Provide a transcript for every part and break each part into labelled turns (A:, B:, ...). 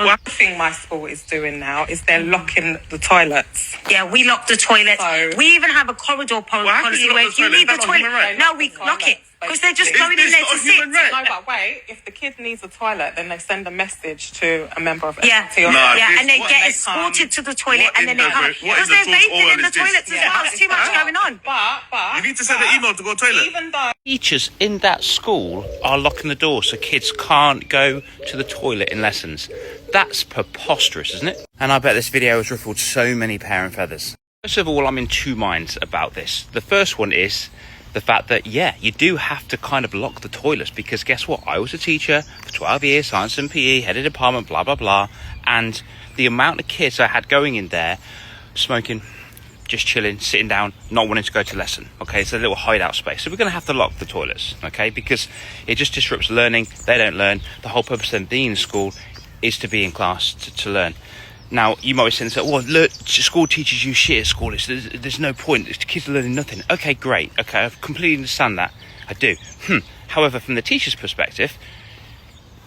A: One thing my school is doing now is they're locking the toilets.
B: Yeah, we lock the toilets.
A: So-
B: We even have a corridor policy
C: you lock
B: where
C: the
B: if you
C: toilet?
B: leave the
C: That's not
B: toilet,
C: human right.
B: no, we lock it because they're just going in
C: Is
B: there
C: this
B: to
C: not
B: sit.
C: human right?
A: No, but wait, if the kid needs a toilet, then they send a message to a member of
B: Yeah,
A: SLT or
C: Nah,
B: yeah,
C: this-
B: and they
C: what
B: get
A: they
B: escorted to the toilet
C: what
B: and then they
C: in
B: come
C: the- what
B: because
C: in the
B: they're
C: tools
B: vaping
C: oil
B: in the
C: is this?
B: toilets as well. There's too much going on.
A: But
C: You need to send an email to go toilet.
A: even though
D: Teachers in that school are locking the door so kids can't go to the toilet in lessons. That's preposterous, isn't it? And I bet this video has ruffled so many parent feathers. First of all, I'm in two minds about this. The first one is the fact that, yeah, you do have to kind of lock the toilets because guess what? I was a teacher for 12 years, science and PE, head of department, blah, blah, blah. And the amount of kids I had going in there, smoking, just chilling, sitting down, not wanting to go to lesson. Okay, it's a little hideout space. So we're going to have to lock the toilets, okay? Because it just disrupts learning. They don't learn. The whole purpose of them being in school is to be in class, to learn. Now, you might be saying, well, look, school teachers use shit at school. There's no point. The kids are learning nothing. Okay, great. Okay, I completely understand that. I do. However, from the teacher's perspective,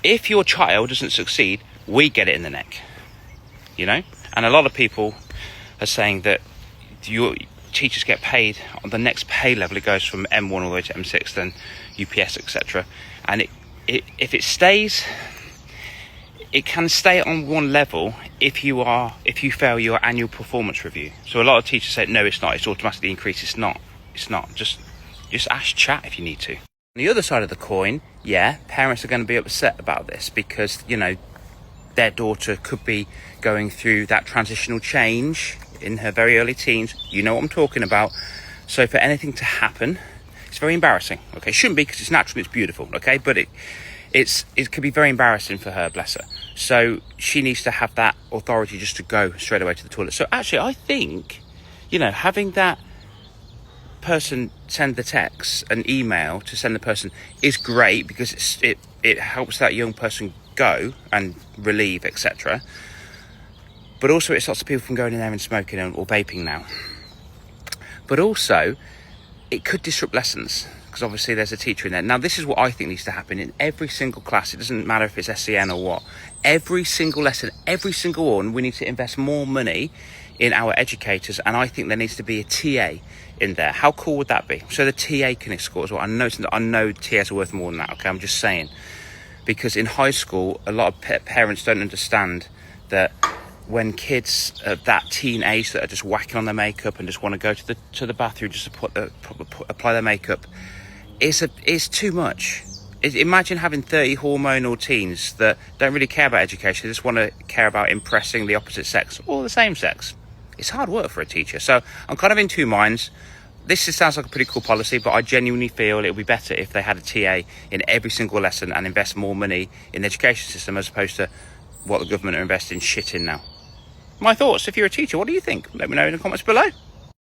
D: if your child doesn't succeed, we get it in the neck. You know? And a lot of people are saying that your teachers get paid on the next pay level. It goes from M1 all the way to M6, then UPS, etc. And if it stays... It can stay on one level if you fail your annual performance review. So a lot of teachers say, no, it's not. It's automatically increased. It's not. Just ask chat if you need to. On the other side of the coin, yeah, parents are going to be upset about this because, you know, their daughter could be going through that transitional change in her very early teens. You know what I'm talking about. So for anything to happen, it's very embarrassing. Okay, it shouldn't be because it's natural, it's beautiful. Okay, but it could be very embarrassing for her, bless her. So she needs to have that authority just to go straight away to the toilet. So actually, I think, you know, having that person send the text, an email to send the person is great because it helps that young person go and relieve, etc. But also it stops people from going in there and smoking or vaping now. But also, it could disrupt lessons. Because obviously there's a teacher in there. Now, this is what I think needs to happen in every single class. It doesn't matter if it's SEN or what. Every single lesson, every single one, we need to invest more money in our educators. And I think there needs to be a TA in there. How cool would that be? So the TA can score as well. I know TAs are worth more than that, okay? I'm just saying. Because in high school, a lot of parents don't understand that when kids at that teen age that are just whacking on their makeup and just want to go to the bathroom just to apply their makeup, it's too much. Imagine having 30 hormonal teens that don't really care about education. They just want to care about impressing the opposite sex or the same sex. It's hard work for a teacher. So I'm kind of in two minds. This sounds like a pretty cool policy, but I genuinely feel it would be better if they had a TA in every single lesson and invest more money in the education system as opposed to what the government are investing shit in now. My thoughts, if you're a teacher, what do you think? Let me know in the comments below.